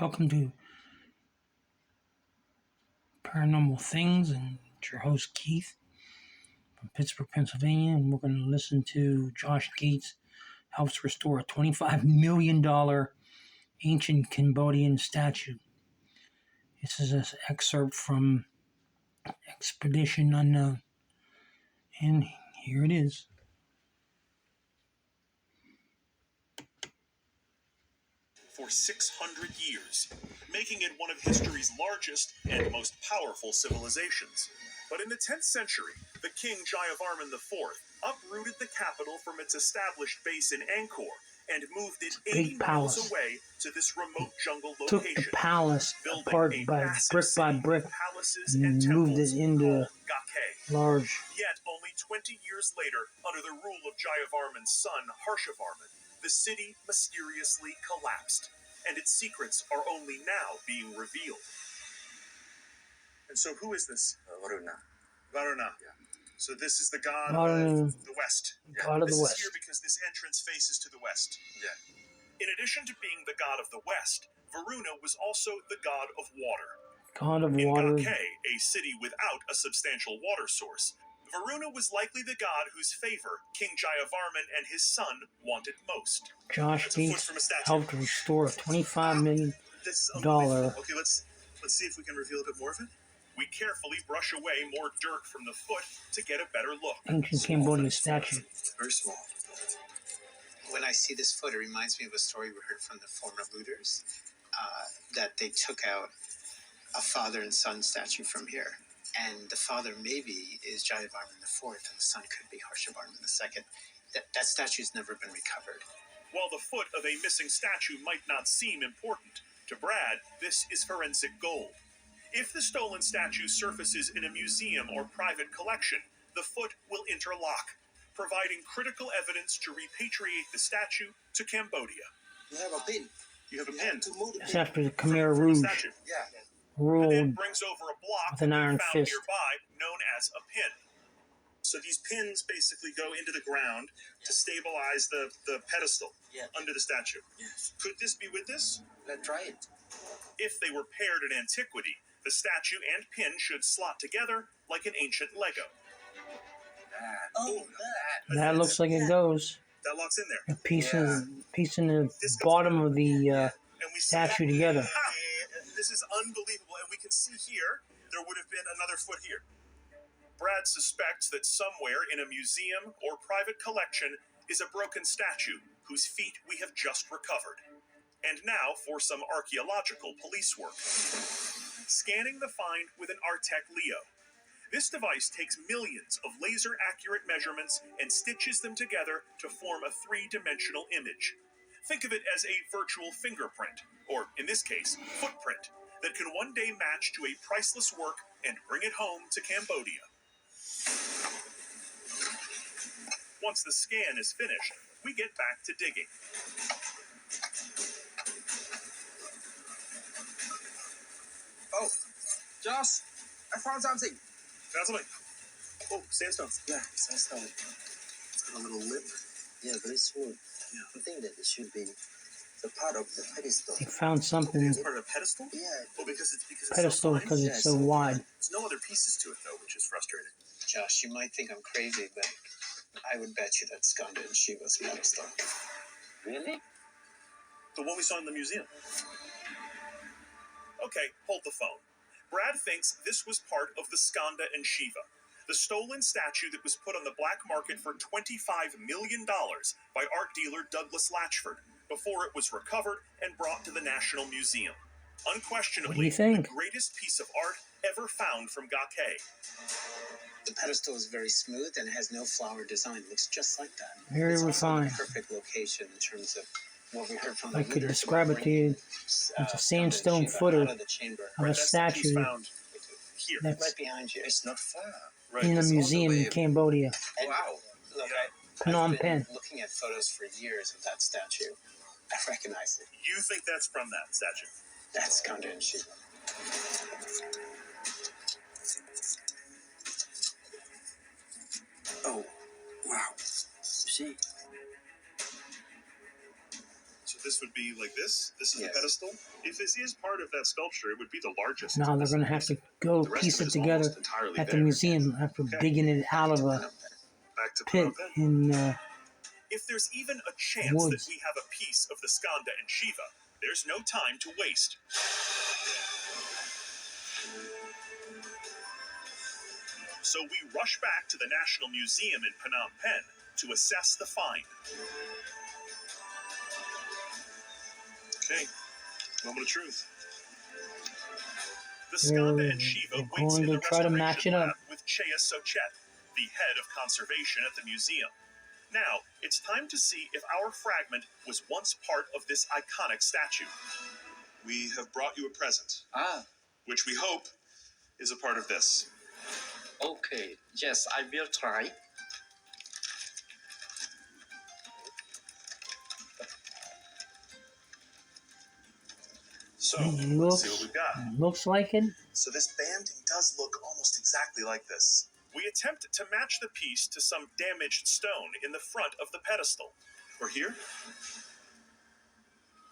Welcome to Paranormal Things, and it's your host Keith from Pittsburgh, Pennsylvania, and we're going to listen to Josh Gates helps restore a $25 million ancient Cambodian statue. This is an excerpt from Expedition Unknown, and here it is. For 600 years, making it one of history's largest and most powerful civilizations. But in the 10th century, the king Jayavarman IV uprooted the capital from its established base in Angkor and moved it 80 miles away to this remote jungle location. Took the palace apart by brick and moved it into large. Yet only 20 years later, under the rule of Jayavarman's son Harshavarman, the city mysteriously collapsed, and its secrets are only now being revealed. And so who is this? Varuna. Varuna. Yeah. So this is the god Varuna, of the West. God of the West. This is here because this entrance faces to the West. Yeah. In addition to being the god of the West, Varuna was also the god of water. God of In water. Gakhe, a city without a substantial water source, Varuna was likely the god whose favor King Jayavarman and his son wanted most. Josh Gates helped restore a $25 million. This is unbelievable. Okay, let's see if we can reveal a bit more of it. We carefully brush away more dirt from the foot to get a better look. Ancient Cambodian statue. Very small. When I see this foot, it reminds me of a story we heard from the former looters, that they took out a father and son statue from here. And the father maybe is Jayavarman IV, and the son could be Harshavarman II. That statue's never been recovered. While the foot of a missing statue might not seem important, to Brad, this is forensic gold. If the stolen statue surfaces in a museum or private collection, the foot will interlock, providing critical evidence to repatriate the statue to Cambodia. You have a pin. You have a pin. It's after the Khmer Rouge Yeah. ruled and brings over a block with an iron found fist. nearby, known as a pin. So these pins basically go into the ground to stabilize the pedestal under the statue. Yes. Could this be with this? Let's try it. If they were paired in antiquity, the statue and pin should slot together like an ancient Lego. That looks like it goes. That locks in there. A piece in the bottom of the And we see statue that. together. This is unbelievable. And we can see here, there would have been another foot here. Brad suspects that somewhere in a museum or private collection is a broken statue whose feet we have just recovered. And now for some archaeological police work. Scanning the find with an Artec Leo. This device takes millions of laser-accurate measurements and stitches them together to form a three-dimensional image. Think of it as a virtual fingerprint, or in this case, footprint, that can one day match to a priceless work and bring it home to Cambodia. Once the scan is finished, we get back to digging. Oh, Josh, I found something. Found something. Oh, sandstone. Yeah, sandstone. It's got a little lip. Yeah, very smooth. Yeah. I think that it should be the part of the pedestal. They found something. It's part of a pedestal? Yeah. Oh, because it's Pedestal so fine? because it's so wide. There's no other pieces to it, though, which is frustrating. Josh, you might think I'm crazy, but I would bet you that's Skanda and Shiva's pedestal. Really? The one we saw in the museum. Okay, hold the phone. Brad thinks this was part of the Skanda and Shiva, the stolen statue that was put on the black market for $25 million by art dealer Douglas Latchford before it was recovered and brought to the National Museum. Unquestionably, What do you think? the greatest piece of art ever found from Gakhe. The pedestal is very smooth and has no flower design. It looks just like that. Very it's also refined. the perfect location in terms of what we heard from the I could looters describe about it to you. bringing, It's a Skanda sandstone and Shiva footer out of the chamber. of a That's the piece statue found here. Right that's behind you. It's not far. Right. in a It's all museum the way in Cambodia. And Wow. Look, Phnom I've been Penh. looking at photos for years of that statue. I recognize it. You think that's from that statue? That's Skanda and Shiva. Oh, wow. You see? So this would be like this. This is Yes. the pedestal. If this is part of that sculpture, it would be the largest. Now they're going to have to go The rest piece of it is together almost entirely at the bare. museum after Okay. digging it out of a Back to pit Phnom Penh. in If there's even a chance woods. that we have a piece of the Skanda and Shiva, there's no time to waste. So we rush back to the National Museum in Phnom Penh to assess the find. Okay, moment of truth. The Skanda and Shiva They're waits in going the to try to match restoration it up. lab with Chea Sochet, the head of conservation at the museum. Now, it's time to see if our fragment was once part of this iconic statue. We have brought you a present, which we hope is a part of this. Okay. Yes, I will try. So, let's see what Looks, we've got. looks like it. So this banding does look almost exactly like this. We attempt to match the piece to some damaged stone in the front of the pedestal. Or here?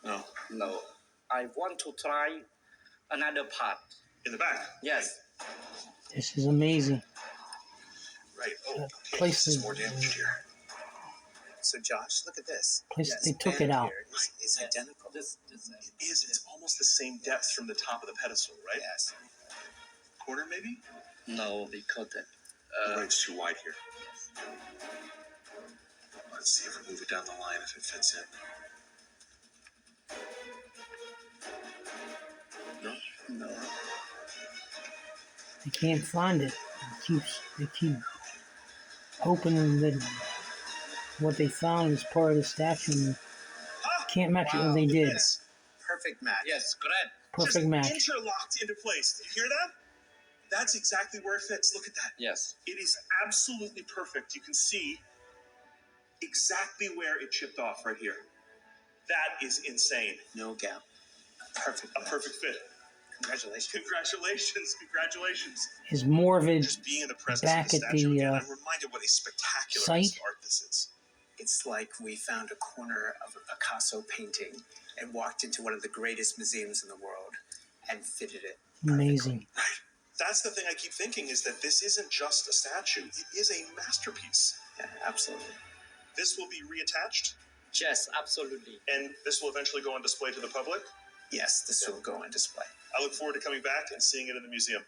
No. No. I want to try another part. In the back? Yes. This is amazing. Right. Oh, The okay. place This is is- more damaged here. So Josh, look at this. Place Yes, they took band it out. here is identical. This It is. It's almost the same depth from the top of the pedestal, right? Yes. Quarter, maybe? No, because The right's too wide here. Let's see if we move it down the line, if it fits in. No? no. They can't find it. They keep hoping that what they found is part of the statue. And can't match it. Wow, Oh, they Look at did. this. Perfect match. Yes, correct. Perfect Just match. interlocked into place. Did you hear that? That's exactly where it fits. Look at that. Yes. It is absolutely perfect. You can see exactly where it chipped off right here. That is insane. No gap. Perfect. A perfect fit. Congratulations. Congratulations. Congratulations. Is more of it Just being in the presence back of the at statue the, again, I'm reminded what a spectacular site? piece of art this is. It's like we found a corner of a Picasso painting and walked into one of the greatest museums in the world and fitted it. amazing. Right. That's the thing I keep thinking, is that this isn't just a statue. It is a masterpiece. Yeah, absolutely. This will be reattached, Yes, absolutely. and this will eventually go on display to the public. Yes, this will go on display. I look forward to coming back and seeing it in the museum.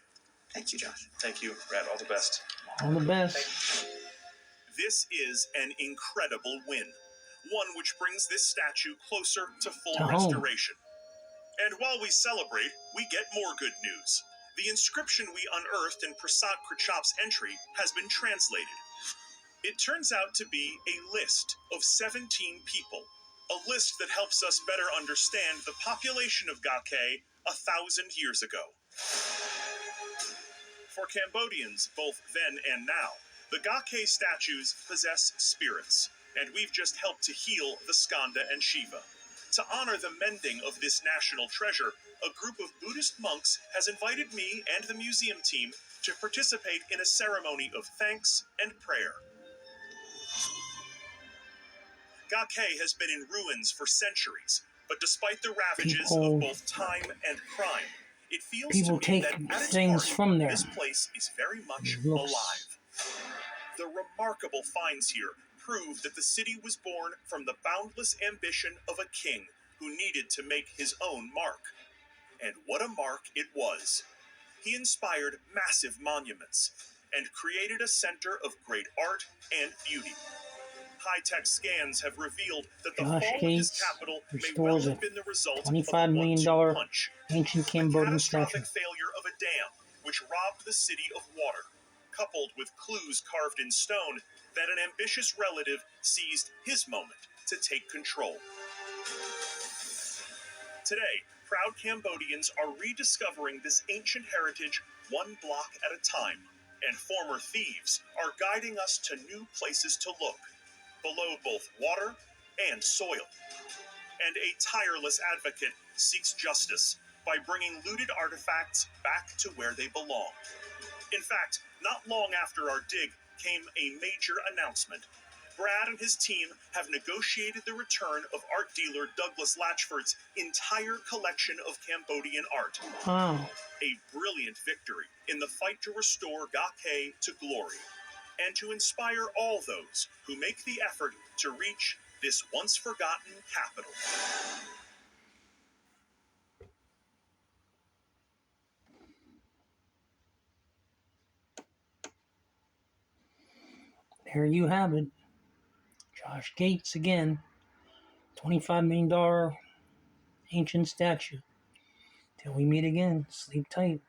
Thank you, Josh. Thank you, Brad. All the best. All the best. This is an incredible win, one which brings this statue closer to full To home. restoration. And while we celebrate, we get more good news. The inscription we unearthed in Prasad Krichop's entry has been translated. It turns out to be a list of 17 people, a list that helps us better understand the population of Gakhe 1,000 years ago. For Cambodians, both then and now, the Gakhe statues possess spirits, and we've just helped to heal the Skanda and Shiva. To honor the mending of this national treasure, a group of Buddhist monks has invited me and the museum team to participate in a ceremony of thanks and prayer. Gakhe has been in ruins for centuries, but despite the ravages People- of both time and crime, it feels People to me take that at its things heart, from there. this place is very much It looks- alive. The remarkable finds here prove that the city was born from the boundless ambition of a king who needed to make his own mark. And what a mark it was. He inspired massive monuments and created a center of great art and beauty. High-tech scans have revealed that the Josh fall of his Gates capital may restores well a have been the result of a $25 million one-two punch. ancient The Cambodian statue. catastrophic failure of a dam which robbed the city of water, coupled with clues carved in stone that an ambitious relative seized his moment to take control. Today, proud Cambodians are rediscovering this ancient heritage one block at a time, and former thieves are guiding us to new places to look, below both water and soil. And a tireless advocate seeks justice by bringing looted artifacts back to where they belong. In fact, not long after our dig came a major announcement. Brad and his team have negotiated the return of art dealer Douglas Latchford's entire collection of Cambodian art. Wow. A brilliant victory in the fight to restore Gak Hae to glory and to inspire all those who make the effort to reach this once forgotten capital. There you have it. Josh Gates again. $25 million ancient statue. Till we meet again, sleep tight.